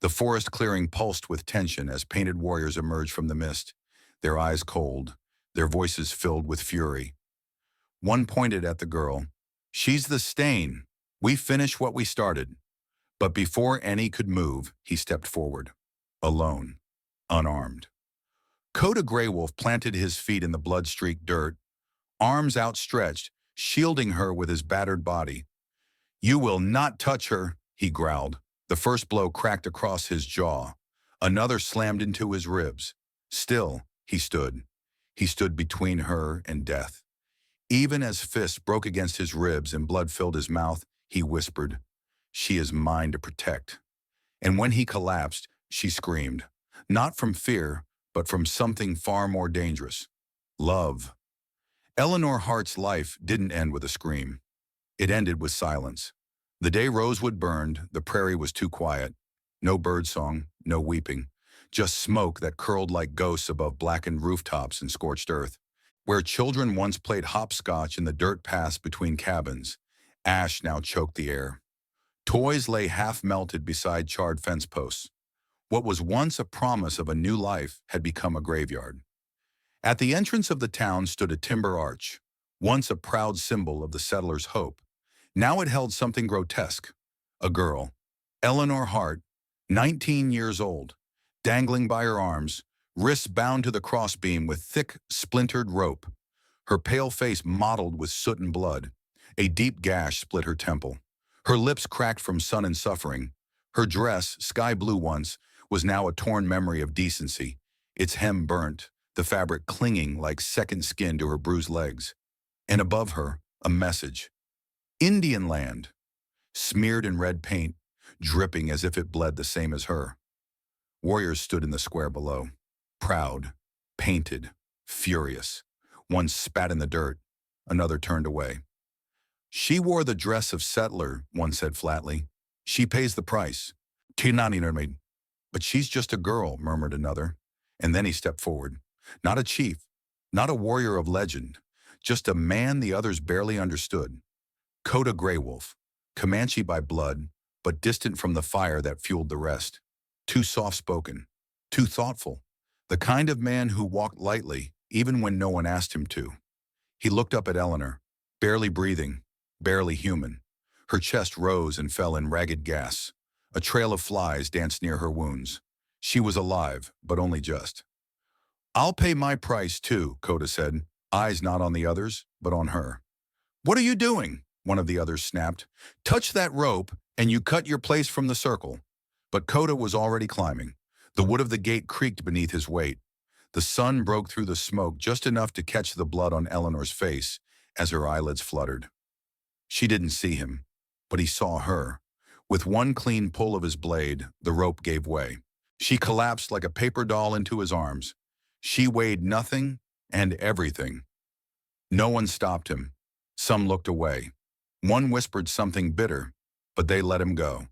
The forest clearing pulsed with tension as painted warriors emerged from the mist, their eyes cold, their voices filled with fury. One pointed at the girl. "She's the stain. We finish what we started." But before any could move, he stepped forward. Alone. Unarmed. Koda Graywolf planted his feet in the blood-streaked dirt, arms outstretched, shielding her with his battered body. "You will not touch her," he growled. The first blow cracked across his jaw. Another slammed into his ribs. Still, he stood. He stood between her and death. Even as fists broke against his ribs and blood filled his mouth, he whispered, "She is mine to protect." And when he collapsed, she screamed, not from fear, but from something far more dangerous. Love. Eleanor Hart's life didn't end with a scream. It ended with silence. The day Rosewood burned, the prairie was too quiet. No birdsong, no weeping, just smoke that curled like ghosts above blackened rooftops and scorched earth. Where children once played hopscotch in the dirt paths between cabins, ash now choked the air. Toys lay half-melted beside charred fence posts. What was once a promise of a new life had become a graveyard. At the entrance of the town stood a timber arch, once a proud symbol of the settlers' hope. Now it held something grotesque. A girl, Eleanor Hart, 19 years old, dangling by her arms, wrists bound to the crossbeam with thick, splintered rope. Her pale face mottled with soot and blood. A deep gash split her temple. Her lips cracked from sun and suffering. Her dress, sky blue once, was now a torn memory of decency, its hem burnt, the fabric clinging like second skin to her bruised legs. And above her, a message. Indian land, smeared in red paint, dripping as if it bled the same as her. Warriors stood in the square below, proud, painted, furious. One spat in the dirt, another turned away. "She wore the dress of settler," one said flatly. "She pays the price." "Tinani." "But she's just a girl," murmured another. And then he stepped forward. Not a chief, not a warrior of legend, just a man the others barely understood. Koda Graywolf, Comanche by blood, but distant from the fire that fueled the rest. Too soft-spoken, too thoughtful, the kind of man who walked lightly, even when no one asked him to. He looked up at Eleanor, barely breathing, barely human. Her chest rose and fell in ragged gasps. A trail of flies danced near her wounds. She was alive, but only just. "I'll pay my price too," Koda said, eyes not on the others, but on her. "What are you doing?" one of the others snapped. "Touch that rope, and you cut your place from the circle." But Koda was already climbing. The wood of the gate creaked beneath his weight. The sun broke through the smoke just enough to catch the blood on Eleanor's face as her eyelids fluttered. She didn't see him, but he saw her. With one clean pull of his blade, the rope gave way. She collapsed like a paper doll into his arms. She weighed nothing and everything. No one stopped him. Some looked away. One whispered something bitter, but they let him go.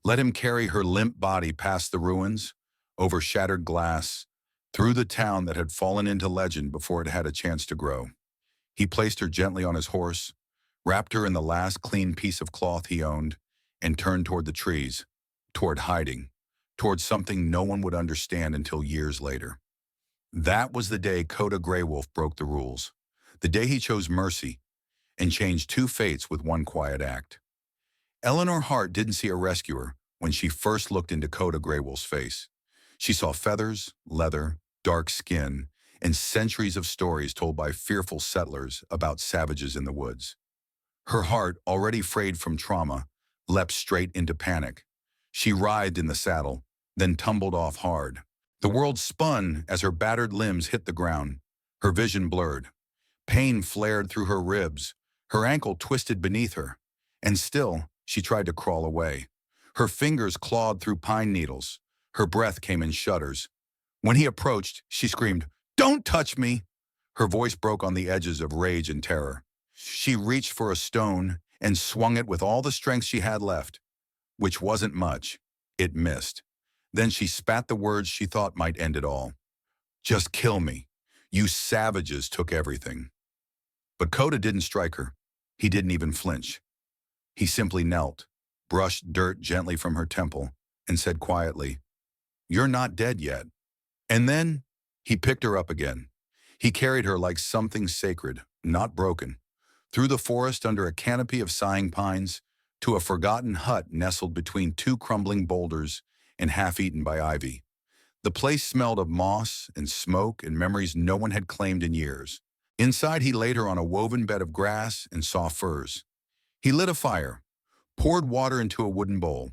Let him carry her limp body past the ruins, over shattered glass, through the town that had fallen into legend before it had a chance to grow. He placed her gently on his horse, wrapped her in the last clean piece of cloth he owned, and turned toward the trees, toward hiding, toward something no one would understand until years later. That was the day Koda Graywolf broke the rules, the day he chose mercy and changed two fates with one quiet act. Eleanor Hart didn't see a rescuer when she first looked into Koda Graywolf's face. She saw feathers, leather, dark skin, and centuries of stories told by fearful settlers about savages in the woods. Her heart, already frayed from trauma, leapt straight into panic. She writhed in the saddle, then tumbled off hard. The world spun as her battered limbs hit the ground, her vision blurred. Pain flared through her ribs, her ankle twisted beneath her, and still she tried to crawl away. Her fingers clawed through pine needles. Her breath came in shudders. When he approached, she screamed, "Don't touch me!" Her voice broke on the edges of rage and terror. She reached for a stone and swung it with all the strength she had left, which wasn't much. It missed. Then she spat the words she thought might end it all. "Just kill me. You savages took everything." But Koda didn't strike her. He didn't even flinch. He simply knelt, brushed dirt gently from her temple, and said quietly, "You're not dead yet." And then he picked her up again. He carried her like something sacred, not broken, through the forest under a canopy of sighing pines, to a forgotten hut nestled between two crumbling boulders and half-eaten by ivy. The place smelled of moss and smoke and memories no one had claimed in years. Inside, he laid her on a woven bed of grass and soft furs. He lit a fire, poured water into a wooden bowl,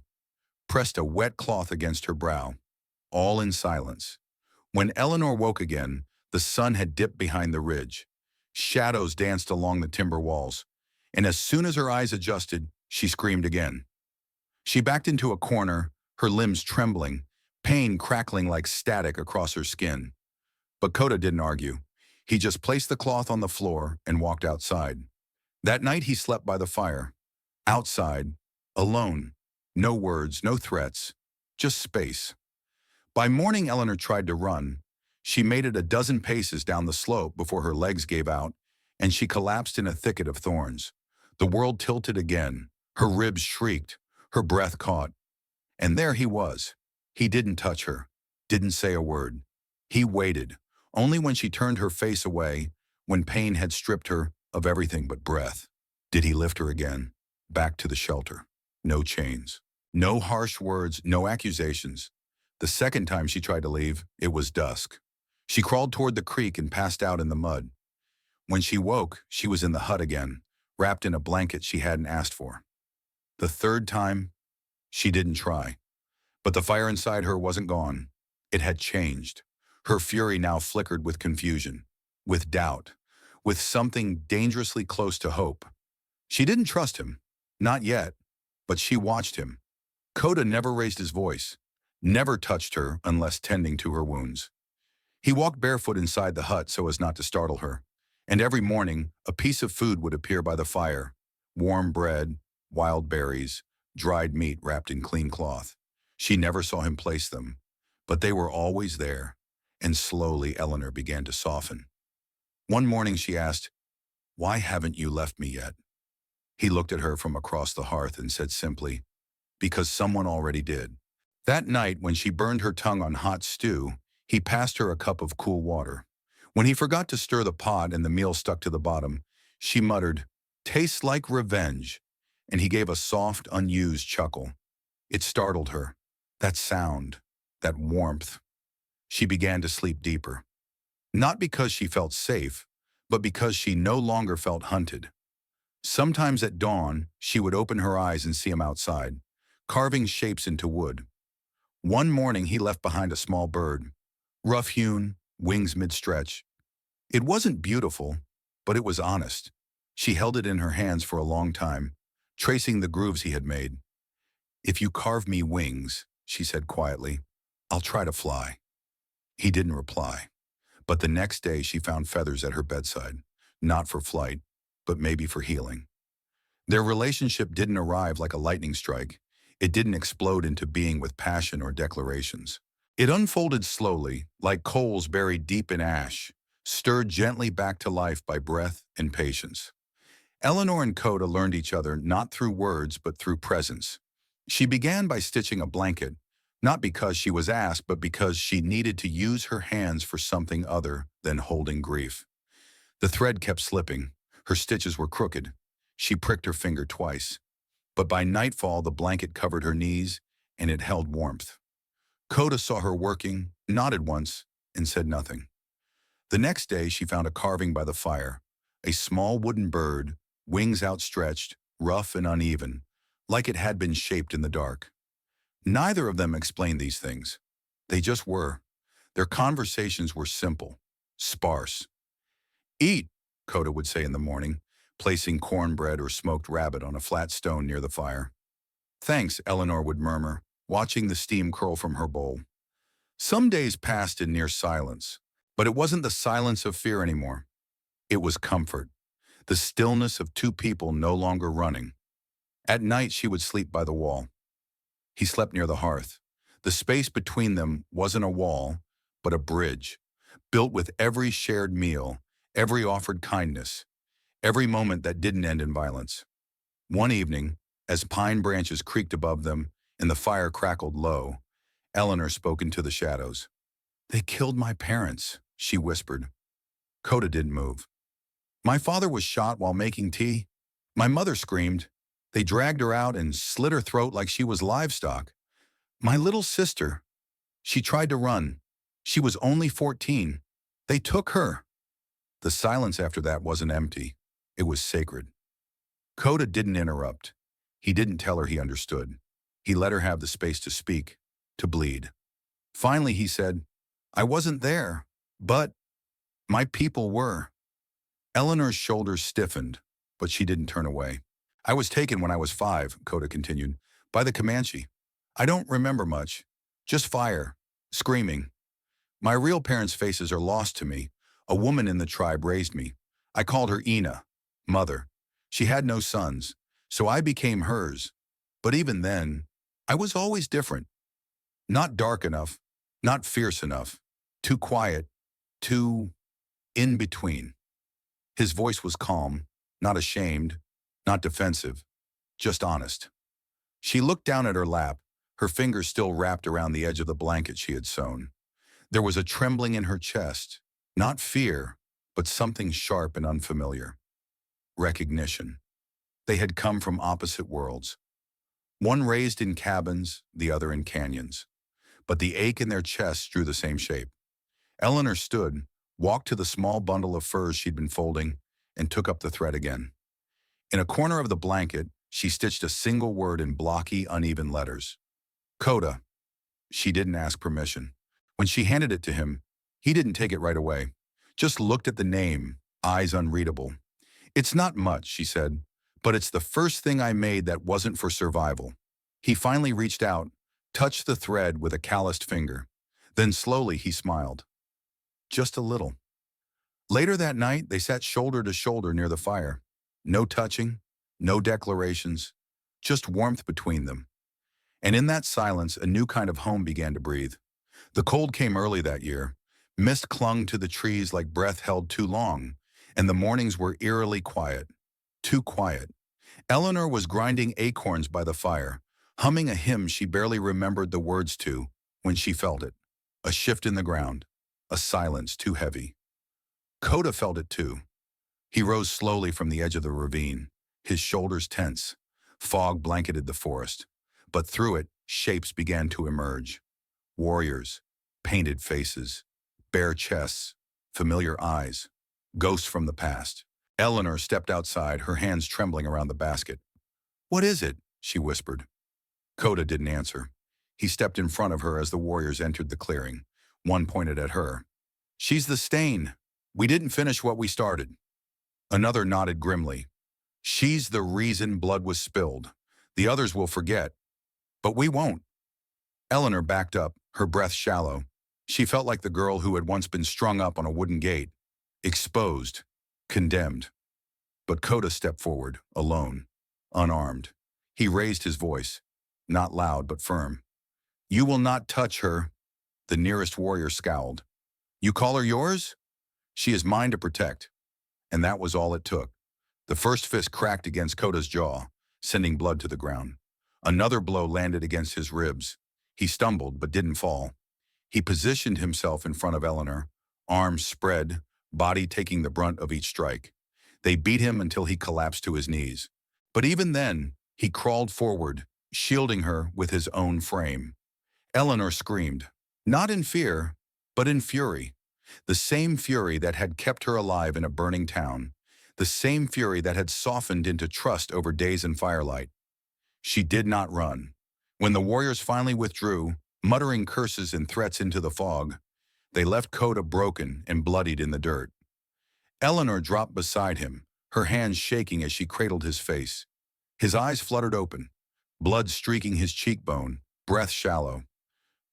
pressed a wet cloth against her brow, all in silence. When Eleanor woke again, the sun had dipped behind the ridge. Shadows danced along the timber walls, and as soon as her eyes adjusted, she screamed again. She backed into a corner, her limbs trembling, pain crackling like static across her skin. But Koda didn't argue. He just placed the cloth on the floor and walked outside. That night he slept by the fire. Outside, alone. No words, no threats, just space. By morning, Eleanor tried to run. She made it a dozen paces down the slope before her legs gave out, and she collapsed in a thicket of thorns. The world tilted again. Her ribs shrieked. Her breath caught. And there he was. He didn't touch her, didn't say a word. He waited. Only when she turned her face away, when pain had stripped her of everything but breath, did he lift her again, back to the shelter. No chains. No harsh words, no accusations. The second time she tried to leave, it was dusk. She crawled toward the creek and passed out in the mud. When she woke, she was in the hut again, wrapped in a blanket she hadn't asked for. The third time, she didn't try. But the fire inside her wasn't gone. It had changed. Her fury now flickered with confusion, with doubt, with something dangerously close to hope. She didn't trust him, not yet, but she watched him. Koda never raised his voice, never touched her unless tending to her wounds. He walked barefoot inside the hut so as not to startle her, and every morning a piece of food would appear by the fire, warm bread, wild berries, dried meat wrapped in clean cloth. She never saw him place them, but they were always there, and slowly Eleanor began to soften. One morning she asked, "Why haven't you left me yet?" He looked at her from across the hearth and said simply, "Because someone already did." That night, when she burned her tongue on hot stew, he passed her a cup of cool water. When he forgot to stir the pot and the meal stuck to the bottom, she muttered, "Tastes like revenge," and he gave a soft, unused chuckle. It startled her. That sound, that warmth. She began to sleep deeper. Not because she felt safe, but because she no longer felt hunted. Sometimes at dawn, she would open her eyes and see him outside, carving shapes into wood. One morning he left behind a small bird, rough-hewn, wings mid-stretch. It wasn't beautiful, but it was honest. She held it in her hands for a long time, tracing the grooves he had made. "If you carve me wings," she said quietly, "I'll try to fly." He didn't reply, but the next day she found feathers at her bedside, not for flight, but maybe for healing. Their relationship didn't arrive like a lightning strike. It didn't explode into being with passion or declarations. It unfolded slowly, like coals buried deep in ash, stirred gently back to life by breath and patience. Eleanor and Koda learned each other not through words but through presence. She began by stitching a blanket, not because she was asked, but because she needed to use her hands for something other than holding grief. The thread kept slipping. Her stitches were crooked. She pricked her finger twice. But by nightfall, the blanket covered her knees, and it held warmth. Koda saw her working, nodded once, and said nothing. The next day, she found a carving by the fire, a small wooden bird, wings outstretched, rough and uneven, like it had been shaped in the dark. Neither of them explained these things. They just were. Their conversations were simple, sparse. "Eat," Koda would say in the morning, placing cornbread or smoked rabbit on a flat stone near the fire. "Thanks," Eleanor would murmur, watching the steam curl from her bowl. Some days passed in near silence, but it wasn't the silence of fear anymore. It was comfort, the stillness of two people no longer running. At night, she would sleep by the wall. He slept near the hearth. The space between them wasn't a wall, but a bridge, built with every shared meal, every offered kindness, every moment that didn't end in violence. One evening, as pine branches creaked above them and the fire crackled low. Eleanor spoke into the shadows. "They killed my parents," she whispered. Koda didn't move. "My father was shot while making tea." My mother screamed. "They dragged her out and slit her throat like she was livestock." "My little sister, she tried to run. She was only 14. They took her." The silence after that wasn't empty. It was sacred. Koda didn't interrupt. He didn't tell her he understood. He let her have the space to speak, to bleed. Finally, he said, "I wasn't there, but my people were." Eleanor's shoulders stiffened, but she didn't turn away. "I was taken when I was 5, Koda continued, "by the Comanche. I don't remember much. Just fire, screaming. My real parents' faces are lost to me. A woman in the tribe raised me. I called her Ina, mother. She had no sons, so I became hers. But even then, I was always different. Not dark enough, not fierce enough, too quiet, too in between." His voice was calm, not ashamed, not defensive, just honest. She looked down at her lap, her fingers still wrapped around the edge of the blanket she had sewn. There was a trembling in her chest, not fear, but something sharp and unfamiliar. Recognition. They had come from opposite worlds. One raised in cabins, the other in canyons. But the ache in their chests drew the same shape. Eleanor stood, walked to the small bundle of furs she'd been folding, and took up the thread again. In a corner of the blanket, she stitched a single word in blocky, uneven letters. "Koda." She didn't ask permission. When she handed it to him, he didn't take it right away. Just looked at the name, eyes unreadable. "It's not much," she said, "but it's the first thing I made that wasn't for survival." He finally reached out, touched the thread with a calloused finger. Then slowly he smiled. Just a little. Later that night, they sat shoulder to shoulder near the fire. No touching, no declarations, just warmth between them. And in that silence, a new kind of home began to breathe. The cold came early that year. Mist clung to the trees like breath held too long, and the mornings were eerily quiet. Too quiet. Eleanor was grinding acorns by the fire, humming a hymn she barely remembered the words to when she felt it. A shift in the ground. A silence too heavy. Koda felt it too. He rose slowly from the edge of the ravine, his shoulders tense. Fog blanketed the forest, but through it, shapes began to emerge. Warriors, painted faces, bare chests, familiar eyes, ghosts from the past. Eleanor stepped outside, her hands trembling around the basket. "What is it?" she whispered. Koda didn't answer. He stepped in front of her as the warriors entered the clearing. One pointed at her. "She's the stain. We didn't finish what we started." Another nodded grimly. "She's the reason blood was spilled. The others will forget. But we won't." Eleanor backed up, her breath shallow. She felt like the girl who had once been strung up on a wooden gate. Exposed. Condemned. But Koda stepped forward, alone, unarmed. He raised his voice. Not loud, but firm. "You will not touch her." The nearest warrior scowled. "You call her yours? She is mine to protect." And that was all it took. The first fist cracked against Koda's jaw, sending blood to the ground. Another blow landed against his ribs. He stumbled, but didn't fall. He positioned himself in front of Eleanor, arms spread, body taking the brunt of each strike. They beat him until he collapsed to his knees. But even then, he crawled forward, shielding her with his own frame. Eleanor screamed, not in fear, but in fury. The same fury that had kept her alive in a burning town. The same fury that had softened into trust over days in firelight. She did not run. When the warriors finally withdrew, muttering curses and threats into the fog, they left Koda broken and bloodied in the dirt. Eleanor dropped beside him, her hands shaking as she cradled his face. His eyes fluttered open, blood streaking his cheekbone, breath shallow.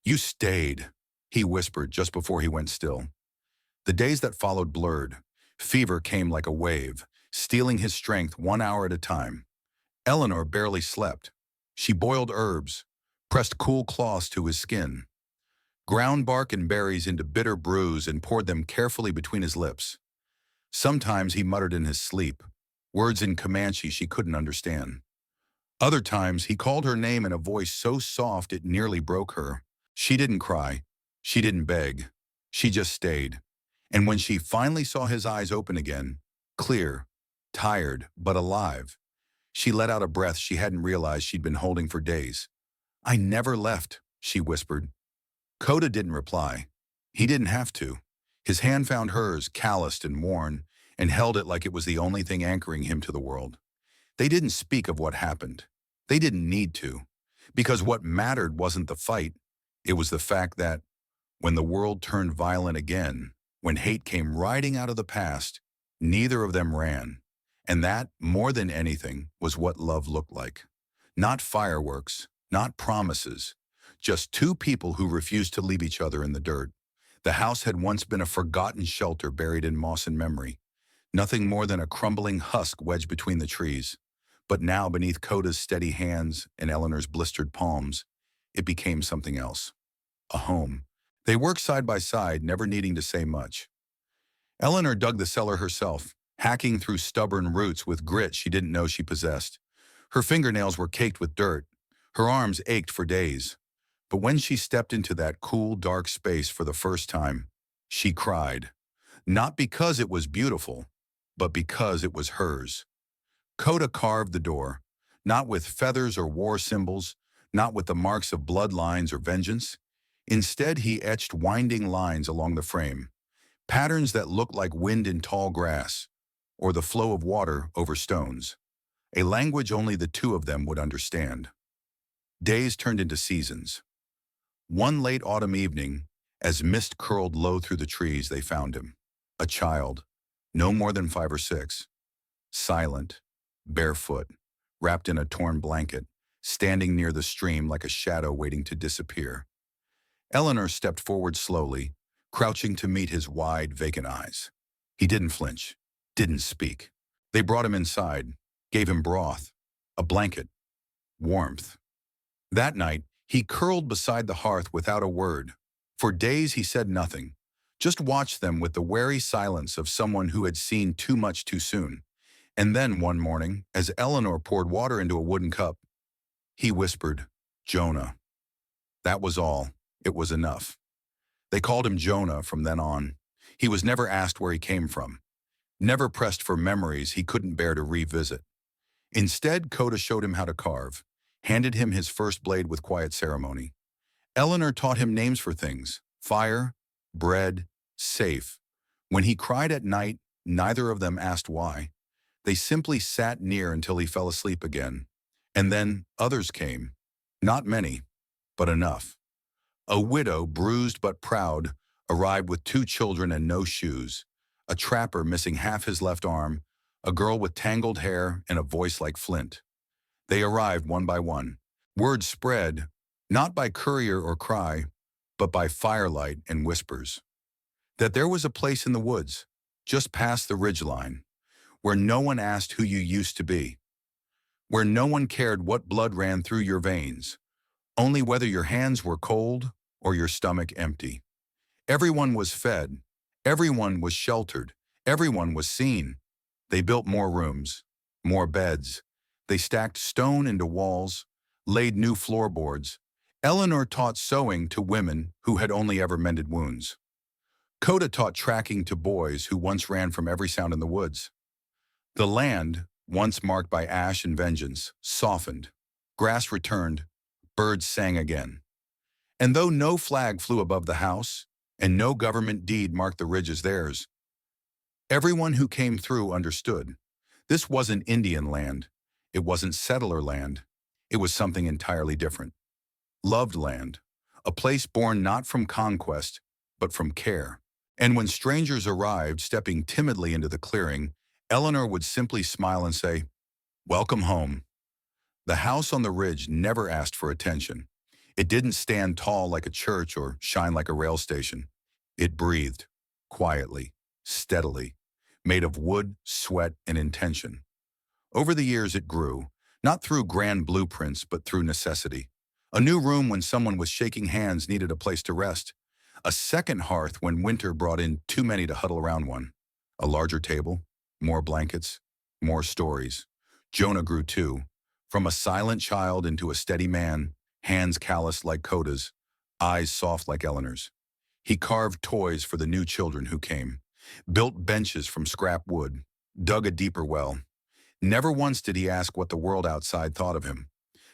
"You stayed," he whispered just before he went still. The days that followed blurred. Fever came like a wave, stealing his strength 1 hour at a time. Eleanor barely slept. She boiled herbs, pressed cool cloths to his skin, ground bark and berries into bitter brews and poured them carefully between his lips. Sometimes he muttered in his sleep, words in Comanche she couldn't understand. Other times, he called her name in a voice so soft it nearly broke her. She didn't cry. She didn't beg. She just stayed. And when she finally saw his eyes open again, clear, tired, but alive, she let out a breath she hadn't realized she'd been holding for days. "I never left," she whispered. Koda didn't reply. He didn't have to. His hand found hers, calloused and worn, and held it like it was the only thing anchoring him to the world. They didn't speak of what happened. They didn't need to. Because what mattered wasn't the fight. It was the fact that, when the world turned violent again, when hate came riding out of the past, neither of them ran. And that, more than anything, was what love looked like. Not fireworks, not promises, just two people who refused to leave each other in the dirt. The house had once been a forgotten shelter buried in moss and memory, nothing more than a crumbling husk wedged between the trees. But now, beneath Koda's steady hands and Eleanor's blistered palms, it became something else. A home. They worked side by side, never needing to say much. Eleanor dug the cellar herself, hacking through stubborn roots with grit she didn't know she possessed. Her fingernails were caked with dirt. Her arms ached for days. But when she stepped into that cool, dark space for the first time, she cried. Not because it was beautiful, but because it was hers. Koda carved the door, not with feathers or war symbols, not with the marks of bloodlines or vengeance. Instead, he etched winding lines along the frame, patterns that looked like wind in tall grass, or the flow of water over stones, a language only the two of them would understand. Days turned into seasons. One late autumn evening, as mist curled low through the trees, they found him, a child, no more than 5 or 6, silent, barefoot, wrapped in a torn blanket, standing near the stream like a shadow waiting to disappear. Eleanor stepped forward slowly, crouching to meet his wide, vacant eyes. He didn't flinch, didn't speak. They brought him inside, gave him broth, a blanket, warmth. That night, he curled beside the hearth without a word. For days he said nothing, just watched them with the wary silence of someone who had seen too much too soon. And then one morning, as Eleanor poured water into a wooden cup, he whispered, "Jonah." That was all. It was enough. They called him Jonah from then on. He was never asked where he came from, never pressed for memories he couldn't bear to revisit. Instead, Koda showed him how to carve, handed him his first blade with quiet ceremony. Eleanor taught him names for things: fire, bread, safe. When he cried at night, neither of them asked why. They simply sat near until he fell asleep again. And then others came. Not many, but enough. A widow, bruised but proud, arrived with 2 children and no shoes. A trapper missing half his left arm. A girl with tangled hair and a voice like flint. They arrived one by one. Word spread, not by courier or cry, but by firelight and whispers. That there was a place in the woods, just past the ridgeline, where no one asked who you used to be, where no one cared what blood ran through your veins, only whether your hands were cold or your stomach empty. Everyone was fed, everyone was sheltered, everyone was seen. They built more rooms, more beds. They stacked stone into walls, laid new floorboards. Eleanor taught sewing to women who had only ever mended wounds. Koda taught tracking to boys who once ran from every sound in the woods. The land, once marked by ash and vengeance, softened. Grass returned. Birds sang again. And though no flag flew above the house, and no government deed marked the ridge as theirs, everyone who came through understood. This wasn't Indian land. It wasn't settler land. It was something entirely different. Loved land. A place born not from conquest, but from care. And when strangers arrived, stepping timidly into the clearing, Eleanor would simply smile and say, "Welcome home." The house on the ridge never asked for attention. It didn't stand tall like a church or shine like a rail station. It breathed, quietly, steadily, made of wood, sweat, and intention. Over the years it grew, not through grand blueprints, but through necessity. A new room when someone with shaking hands needed a place to rest. A second hearth when winter brought in too many to huddle around one. A larger table, more blankets, more stories. Jonah grew too, From a silent child into a steady man, hands calloused like Koda's, eyes soft like Eleanor's. He carved toys for the new children who came, built benches from scrap wood, dug a deeper well. Never once did he ask what the world outside thought of him,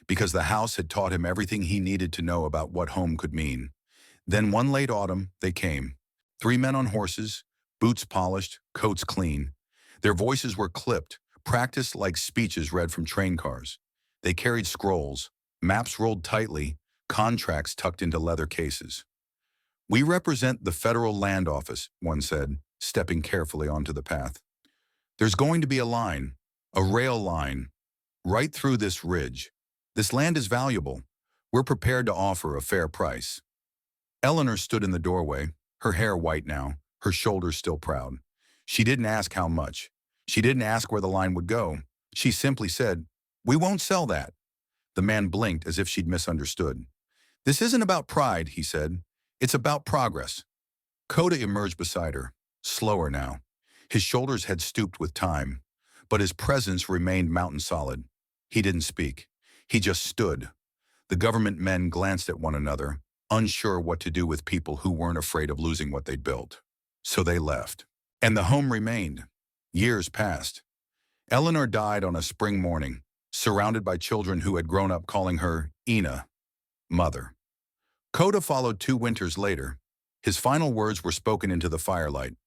because the house had taught him everything he needed to know about what home could mean. Then one late autumn, they came. 3 men on horses, boots polished, coats clean. Their voices were clipped, practiced like speeches read from train cars. They carried scrolls, maps rolled tightly, contracts tucked into leather cases. "We represent the Federal Land Office," one said, stepping carefully onto the path. "There's going to be a line, a rail line, right through this ridge. This land is valuable. We're prepared to offer a fair price." Eleanor stood in the doorway, her hair white now, her shoulders still proud. She didn't ask how much. She didn't ask where the line would go. She simply said, "We won't sell that." The man blinked as if she'd misunderstood. "This isn't about pride," he said. "It's about progress." Koda emerged beside her, slower now. His shoulders had stooped with time, but his presence remained mountain solid. He didn't speak. He just stood. The government men glanced at one another, unsure what to do with people who weren't afraid of losing what they'd built. So they left. And the home remained. Years passed. Eleanor died on a spring morning, surrounded by children who had grown up calling her Ina, mother. Koda followed 2 winters later. His final words were spoken into the firelight.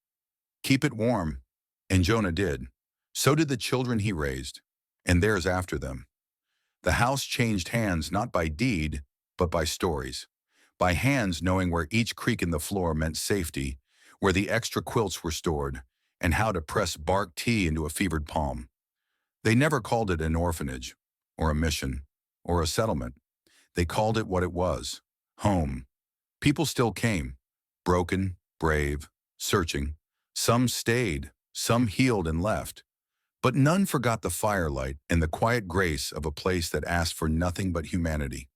"Keep it warm." And Jonah did. So did the children he raised, and theirs after them. The house changed hands not by deed, but by stories. By hands knowing where each creak in the floor meant safety, where the extra quilts were stored, and how to press bark tea into a fevered palm. They never called it an orphanage, or a mission, or a settlement. They called it what it was: home. People still came, broken, brave, searching. Some stayed, some healed and left. But none forgot the firelight and the quiet grace of a place that asked for nothing but humanity.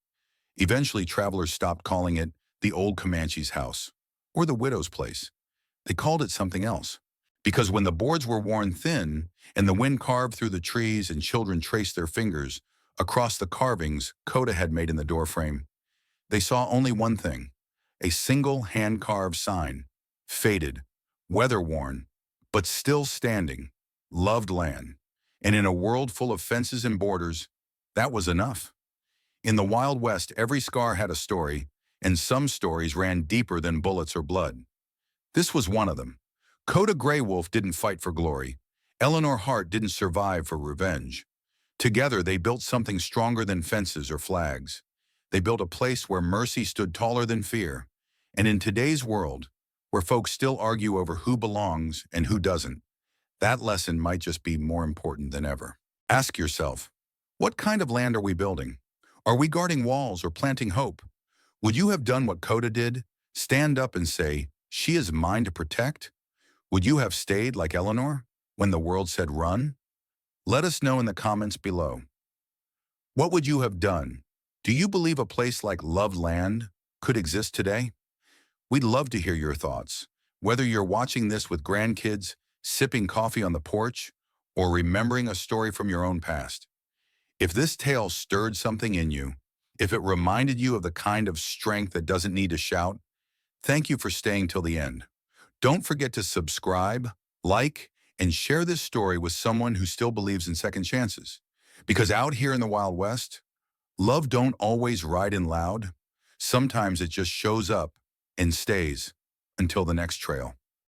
Eventually, travelers stopped calling it the old Comanche's house, or the widow's place. They called it something else. Because when the boards were worn thin, and the wind carved through the trees and children traced their fingers across the carvings Koda had made in the doorframe, they saw only one thing: a single hand-carved sign, faded, weather-worn, but still standing: loved land. And in a world full of fences and borders, that was enough. In the Wild West, every scar had a story, and some stories ran deeper than bullets or blood. This was one of them. Koda Graywolf didn't fight for glory. Eleanor Hart didn't survive for revenge. Together, they built something stronger than fences or flags. They built a place where mercy stood taller than fear. And in today's world, where folks still argue over who belongs and who doesn't, that lesson might just be more important than ever. Ask yourself, what kind of land are we building? Are we guarding walls or planting hope? Would you have done what Koda did? Stand up and say, "She is mine to protect"? Would you have stayed like Eleanor when the world said run? Let us know in the comments below. What would you have done? Do you believe a place like loved land could exist today? We'd love to hear your thoughts, whether you're watching this with grandkids, sipping coffee on the porch, or remembering a story from your own past. If this tale stirred something in you, if it reminded you of the kind of strength that doesn't need to shout, thank you for staying till the end. Don't forget to subscribe, like, and share this story with someone who still believes in second chances. Because out here in the Wild West, love don't always ride in loud. Sometimes it just shows up and stays until the next trail.